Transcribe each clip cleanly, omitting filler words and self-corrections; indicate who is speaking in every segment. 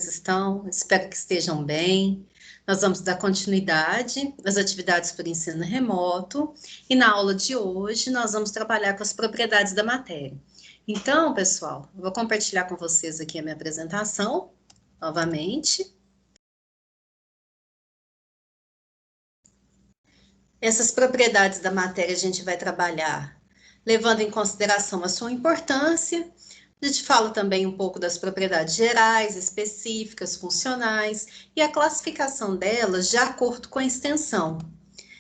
Speaker 1: estão? Espero que estejam bem. Nós vamos dar continuidade às atividades por ensino remoto e na aula de hoje nós vamos trabalhar com as propriedades da matéria. Então, pessoal, eu vou compartilhar com vocês aqui a minha apresentação, novamente. Essas propriedades da matéria a gente vai trabalhar levando em consideração a sua importância. A gente fala também um pouco das propriedades gerais, específicas, funcionais e a classificação delas de acordo com a extensão.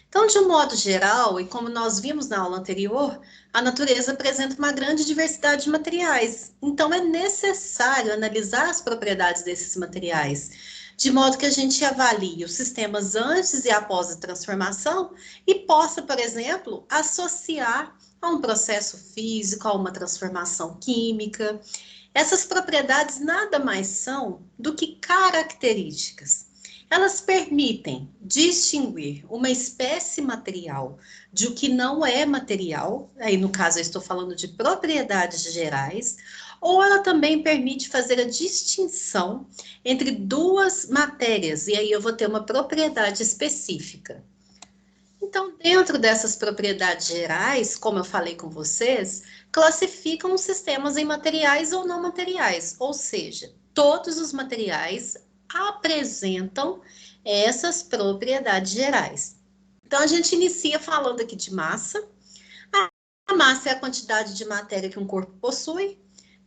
Speaker 1: Então, de um modo geral, e como nós vimos na aula anterior, a natureza apresenta uma grande diversidade de materiais. Então, é necessário analisar as propriedades desses materiais, de modo que a gente avalie os sistemas antes e após a transformação e possa, por exemplo, associar a um processo físico, a uma transformação química. Essas propriedades nada mais são do que características. Elas permitem distinguir uma espécie material de o que não é material, aí no caso eu estou falando de propriedades gerais, ou ela também permite fazer a distinção entre duas matérias, e aí eu vou ter uma propriedade específica. Então, dentro dessas propriedades gerais, como eu falei com vocês, classificam os sistemas em materiais ou não materiais, ou seja, todos os materiais apresentam essas propriedades gerais. Então, a gente inicia falando aqui de massa. A massa é a quantidade de matéria que um corpo possui.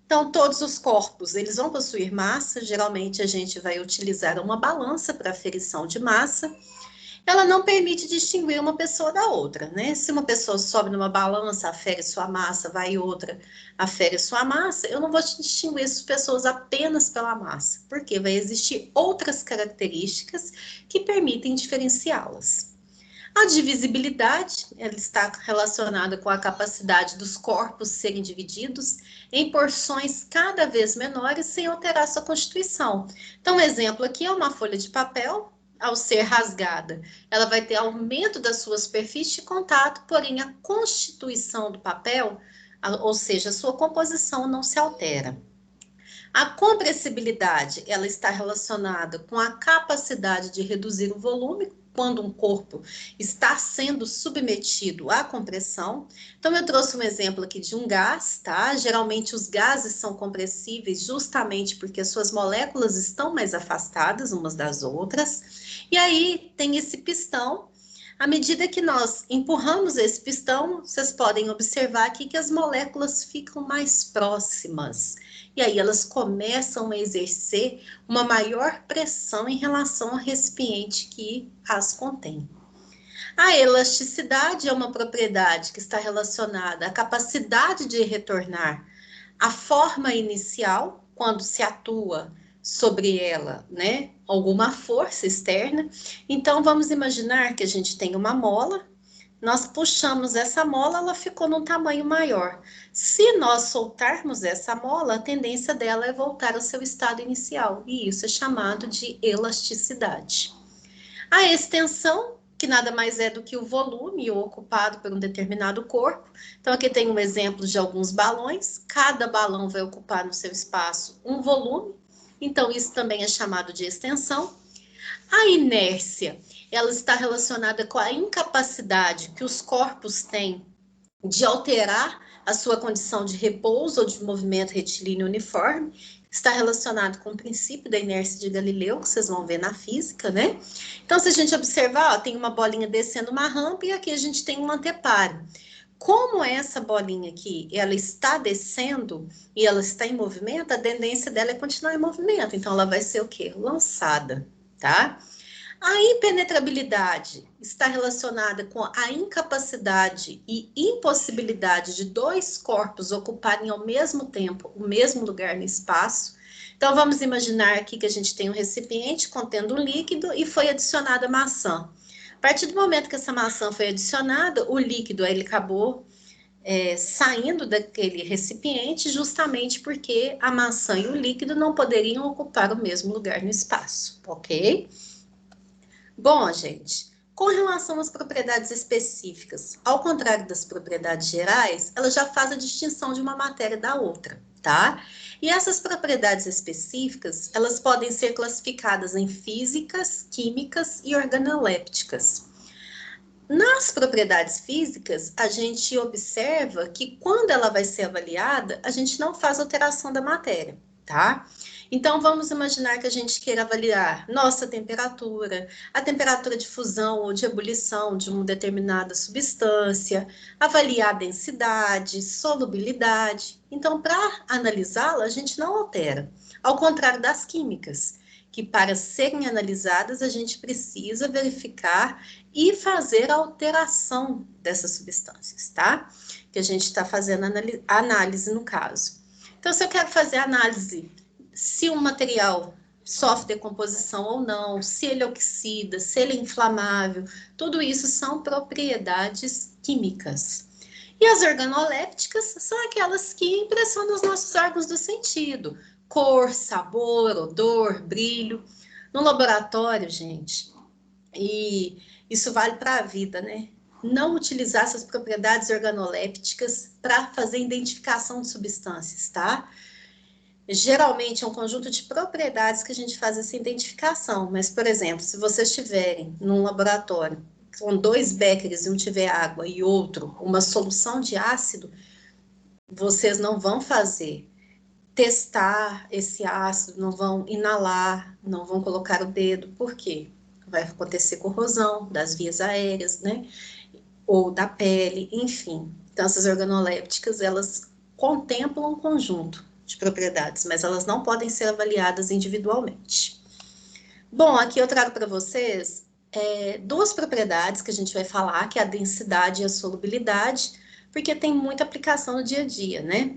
Speaker 1: Então, todos os corpos, eles vão possuir massa. Geralmente, a gente vai utilizar uma balança para aferição de massa. Ela não permite distinguir uma pessoa da outra, né? Se uma pessoa sobe numa balança, afere sua massa, vai outra, afere sua massa, eu não vou distinguir essas pessoas apenas pela massa, porque vai existir outras características que permitem diferenciá-las. A divisibilidade, ela está relacionada com a capacidade dos corpos serem divididos em porções cada vez menores sem alterar sua constituição. Então, um exemplo aqui é uma folha de papel. Ao ser rasgada, ela vai ter aumento da sua superfície de contato, porém a constituição do papel, ou seja, a sua composição não se altera. A compressibilidade, ela está relacionada com a capacidade de reduzir o volume quando um corpo está sendo submetido à compressão. Então, eu trouxe um exemplo aqui de um gás, tá? Geralmente, os gases são compressíveis justamente porque as suas moléculas estão mais afastadas umas das outras. E aí, tem esse pistão. À medida que nós empurramos esse pistão, vocês podem observar aqui que as moléculas ficam mais próximas. E aí elas começam a exercer uma maior pressão em relação ao recipiente que as contém. A elasticidade é uma propriedade que está relacionada à capacidade de retornar à forma inicial, quando se atua sobre ela, né, alguma força externa. Então, vamos imaginar que a gente tem uma mola, nós puxamos essa mola, ela ficou num tamanho maior. Se nós soltarmos essa mola, a tendência dela é voltar ao seu estado inicial, e isso é chamado de elasticidade. A extensão, que nada mais é do que o volume ocupado por um determinado corpo. Então, aqui tem um exemplo de alguns balões. Cada balão vai ocupar no seu espaço um volume. Então, isso também é chamado de extensão. A inércia, ela está relacionada com a incapacidade que os corpos têm de alterar a sua condição de repouso ou de movimento retilíneo uniforme. Está relacionado com o princípio da inércia de Galileu, que vocês vão ver na física, né? Então, se a gente observar, ó, tem uma bolinha descendo uma rampa e aqui a gente tem um anteparo. Como essa bolinha aqui, ela está descendo e ela está em movimento, a tendência dela é continuar em movimento. Então, ela vai ser o quê? Lançada, tá? A impenetrabilidade está relacionada com a incapacidade e impossibilidade de dois corpos ocuparem ao mesmo tempo o mesmo lugar no espaço. Então, vamos imaginar aqui que a gente tem um recipiente contendo um líquido e foi adicionada maçã. A partir do momento que essa maçã foi adicionada, o líquido ele acabou saindo daquele recipiente justamente porque a maçã e o líquido não poderiam ocupar o mesmo lugar no espaço, ok? Bom, gente, com relação às propriedades específicas, ao contrário das propriedades gerais, ela já faz a distinção de uma matéria da outra, tá? E essas propriedades específicas, elas podem ser classificadas em físicas, químicas e organolépticas. Nas propriedades físicas, a gente observa que quando ela vai ser avaliada, a gente não faz alteração da matéria, tá? Então, vamos imaginar que a gente queira avaliar nossa temperatura, a temperatura de fusão ou de ebulição de uma determinada substância, avaliar a densidade, solubilidade. Então, para analisá-la, a gente não altera, ao contrário das químicas, que para serem analisadas, a gente precisa verificar e fazer a alteração dessas substâncias, tá? Que a gente está fazendo análise no caso. Então, se eu quero fazer análise se um material sofre decomposição ou não, se ele oxida, se ele é inflamável, tudo isso são propriedades químicas. E as organolépticas são aquelas que impressionam os nossos órgãos do sentido, cor, sabor, odor, brilho. No laboratório, gente, e isso vale para a vida, né? Não utilizar essas propriedades organolépticas para fazer identificação de substâncias, tá? Geralmente é um conjunto de propriedades que a gente faz essa identificação, mas, por exemplo, se vocês estiverem num laboratório com 2 béqueres e um tiver água e outro uma solução de ácido, vocês não vão fazer testar esse ácido, não vão inalar, não vão colocar o dedo, por quê? Vai acontecer corrosão das vias aéreas, né? Ou da pele, enfim. Então, essas organolépticas, elas contemplam um conjunto de propriedades, mas elas não podem ser avaliadas individualmente. Bom, aqui eu trago para vocês 2 propriedades que a gente vai falar, que é a densidade e a solubilidade, porque tem muita aplicação no dia a dia, né?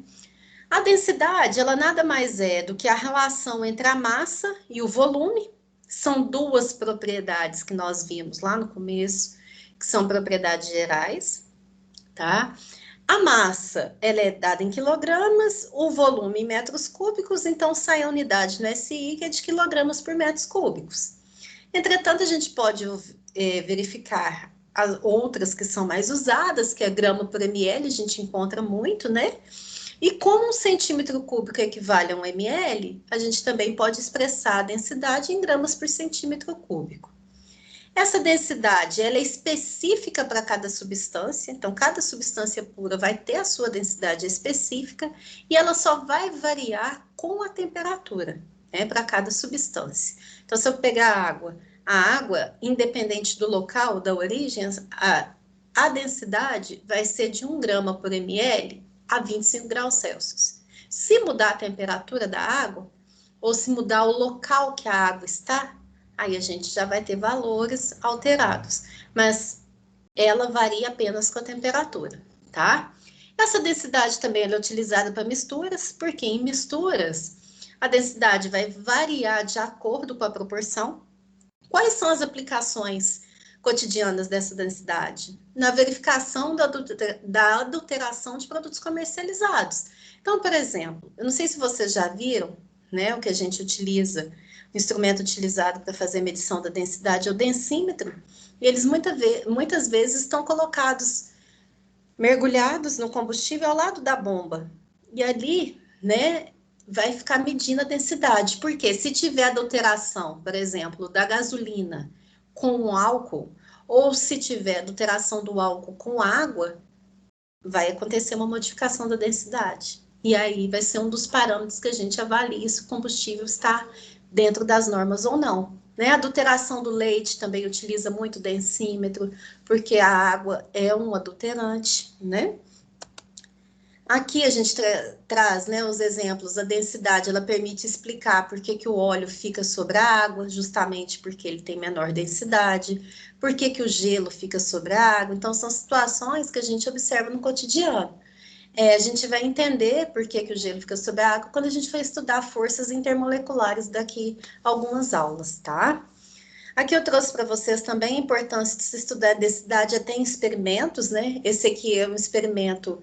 Speaker 1: A densidade, ela nada mais é do que a relação entre a massa e o volume. São 2 propriedades que nós vimos lá no começo, que são propriedades gerais, tá? A massa, ela é dada em quilogramas, o volume em metros cúbicos, então sai a unidade no SI, que é de quilogramas por metros cúbicos. Entretanto, a gente pode verificar as outras que são mais usadas, que é grama por ml, a gente encontra muito, né? E como um centímetro cúbico equivale a 1 ml, a gente também pode expressar a densidade em gramas por centímetro cúbico. Essa densidade, ela é específica para cada substância, então cada substância pura vai ter a sua densidade específica e ela só vai variar com a temperatura, né, para cada substância. Então, se eu pegar a água, independente do local, da origem, a densidade vai ser de 1 grama por ml a 25 graus Celsius. Se mudar a temperatura da água, ou se mudar o local que a água está, aí a gente já vai ter valores alterados, mas ela varia apenas com a temperatura, tá? Essa densidade também é utilizada para misturas, porque em misturas a densidade vai variar de acordo com a proporção. Quais são as aplicações cotidianas dessa densidade? Na verificação da adulteração de produtos comercializados. Então, por exemplo, eu não sei se vocês já viram, né, o que a gente utiliza, o instrumento utilizado para fazer medição da densidade é o densímetro, e eles muitas vezes estão colocados, mergulhados no combustível ao lado da bomba. E ali, né, vai ficar medindo a densidade, porque se tiver adulteração, por exemplo, da gasolina com o álcool, ou se tiver adulteração do álcool com água, vai acontecer uma modificação da densidade. E aí vai ser um dos parâmetros que a gente avalia se o combustível está dentro das normas ou não. Né? A adulteração do leite também utiliza muito densímetro, porque a água é um adulterante, né? Aqui a gente traz, né, os exemplos. A densidade, ela permite explicar por que o óleo fica sobre a água, justamente porque ele tem menor densidade, por que o gelo fica sobre a água. Então, são situações que a gente observa no cotidiano. A gente vai entender por que o gelo fica sobre a água quando a gente vai estudar forças intermoleculares daqui a algumas aulas, tá? Aqui eu trouxe para vocês também a importância de se estudar a densidade até em experimentos, né? Esse aqui é um experimento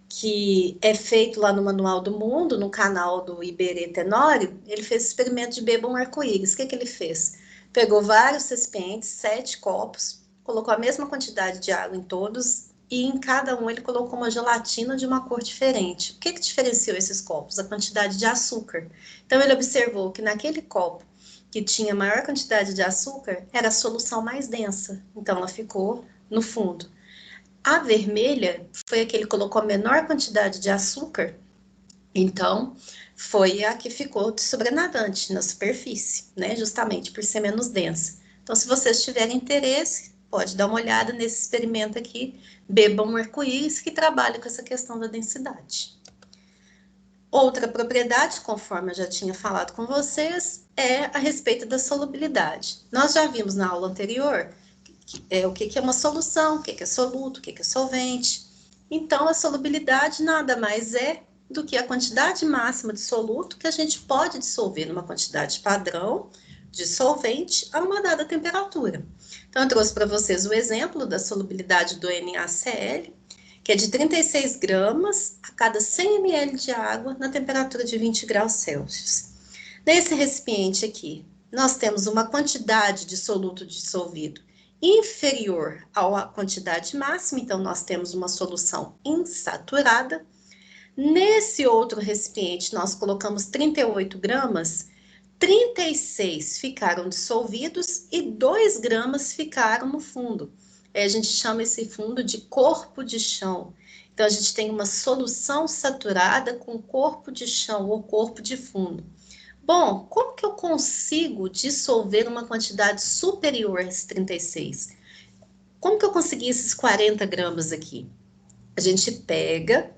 Speaker 1: que é feito lá no Manual do Mundo, no canal do Iberê Tenório. Ele fez experimento de beba um arco-íris. O que ele fez? Pegou vários recipientes, 7 copos, colocou a mesma quantidade de água em todos, e em cada um ele colocou uma gelatina de uma cor diferente. O que diferenciou esses copos? A quantidade de açúcar. Então, ele observou que naquele copo que tinha maior quantidade de açúcar, era a solução mais densa. Então, ela ficou no fundo. A vermelha foi a que ele colocou a menor quantidade de açúcar, então foi a que ficou de sobrenadante na superfície, né? Justamente por ser menos densa. Então, se vocês tiverem interesse, pode dar uma olhada nesse experimento aqui, bebam um arco-íris, que trabalha com essa questão da densidade. Outra propriedade, conforme eu já tinha falado com vocês, é a respeito da solubilidade. Nós já vimos na aula anterior o que é uma solução, o que é soluto, o que é solvente. Então, a solubilidade nada mais é do que a quantidade máxima de soluto que a gente pode dissolver numa quantidade padrão de solvente a uma dada temperatura. Então, eu trouxe para vocês o exemplo da solubilidade do NaCl, que é de 36 gramas a cada 100 ml de água na temperatura de 20 graus Celsius. Nesse recipiente aqui, nós temos uma quantidade de soluto dissolvido inferior à quantidade máxima, então nós temos uma solução insaturada. Nesse outro recipiente, nós colocamos 38 gramas, 36 ficaram dissolvidos e 2 gramas ficaram no fundo. A gente chama esse fundo de corpo de chão. Então, a gente tem uma solução saturada com corpo de chão ou corpo de fundo. Bom, como que eu consigo dissolver uma quantidade superior a esses 36? Como que eu consegui esses 40 gramas aqui? A gente pega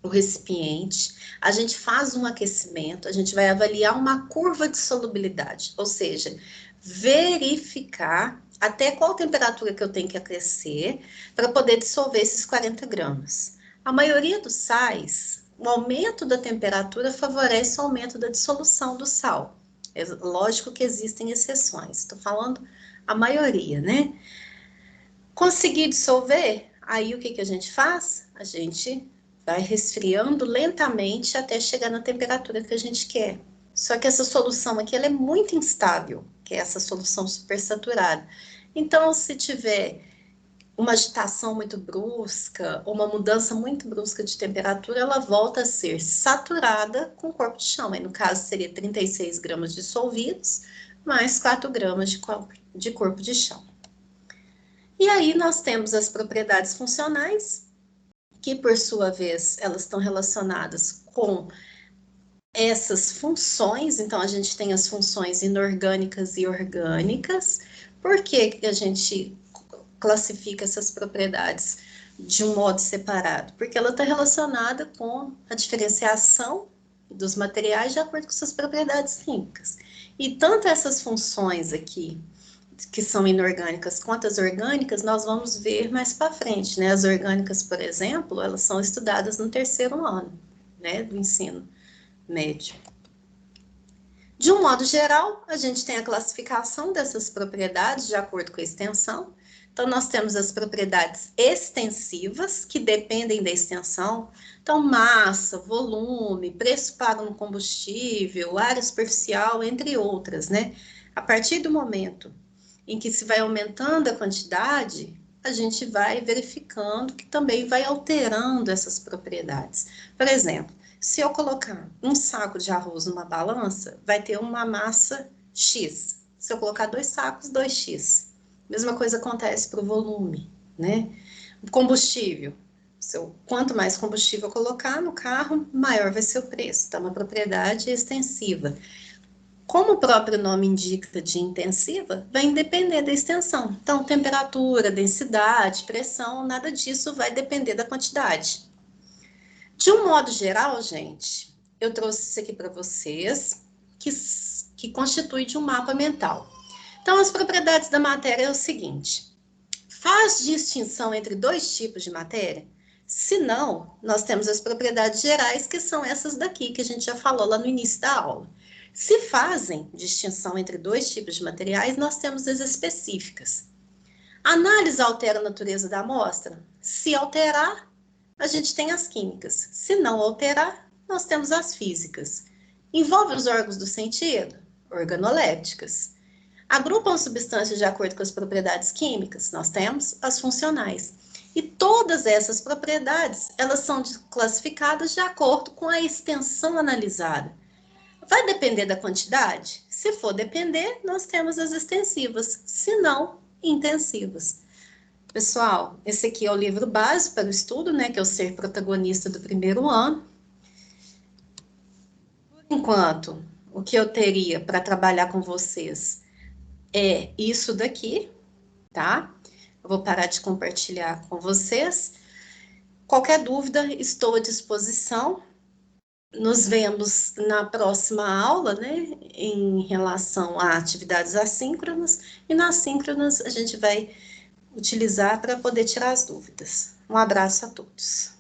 Speaker 1: o recipiente, a gente faz um aquecimento, a gente vai avaliar uma curva de solubilidade, ou seja, verificar até qual temperatura que eu tenho que aquecer para poder dissolver esses 40 gramas. A maioria dos sais, o aumento da temperatura favorece o aumento da dissolução do sal. É lógico que existem exceções, estou falando a maioria, né? Conseguir dissolver, aí o que a gente faz? A gente vai resfriando lentamente até chegar na temperatura que a gente quer. Só que essa solução aqui, ela é muito instável, que é essa solução supersaturada. Então, se tiver uma agitação muito brusca, ou uma mudança muito brusca de temperatura, ela volta a ser saturada com corpo de chão. Aí, no caso, seria 36 gramas dissolvidos, mais 4 gramas de corpo de chão. E aí, nós temos as propriedades funcionais, que, por sua vez, elas estão relacionadas com essas funções. Então, a gente tem as funções inorgânicas e orgânicas. Por que a gente classifica essas propriedades de um modo separado? Porque ela está relacionada com a diferenciação dos materiais de acordo com suas propriedades químicas. E tanto essas funções aqui, que são inorgânicas, quanto as orgânicas, nós vamos ver mais para frente, né? As orgânicas, por exemplo, elas são estudadas no 3º ano, né, do ensino médio. De um modo geral, a gente tem a classificação dessas propriedades de acordo com a extensão. Então, nós temos as propriedades extensivas, que dependem da extensão. Então, massa, volume, preço pago no combustível, área superficial, entre outras, né? A partir do momento em que se vai aumentando a quantidade, a gente vai verificando que também vai alterando essas propriedades. Por exemplo, se eu colocar um saco de arroz numa balança, vai ter uma massa X. Se eu colocar 2 sacos, 2x. Mesma coisa acontece para o volume, né? O combustível. Quanto mais combustível eu colocar no carro, maior vai ser o preço. Então, uma propriedade extensiva. Como o próprio nome indica de intensiva, vai depender da extensão. Então, temperatura, densidade, pressão, nada disso vai depender da quantidade. De um modo geral, gente, eu trouxe isso aqui para vocês, que constitui de um mapa mental. Então, as propriedades da matéria é o seguinte: faz distinção entre 2 tipos de matéria? Se não, nós temos as propriedades gerais, que são essas daqui, que a gente já falou lá no início da aula. Se fazem distinção entre 2 tipos de materiais, nós temos as específicas. A análise altera a natureza da amostra? Se alterar, a gente tem as químicas. Se não alterar, nós temos as físicas. Envolve os órgãos do sentido? Organolépticas. Agrupam substâncias de acordo com as propriedades químicas? Nós temos as funcionais. E todas essas propriedades, elas são classificadas de acordo com a extensão analisada. Vai depender da quantidade? Se for depender, nós temos as extensivas, se não, intensivas. Pessoal, esse aqui é o livro básico para o estudo, né, que é o Ser Protagonista do primeiro ano. Por enquanto, o que eu teria para trabalhar com vocês é isso daqui, tá? Eu vou parar de compartilhar com vocês. Qualquer dúvida, estou à disposição. Nos vemos na próxima aula, né, em relação a atividades assíncronas, e nas síncronas a gente vai utilizar para poder tirar as dúvidas. Um abraço a todos.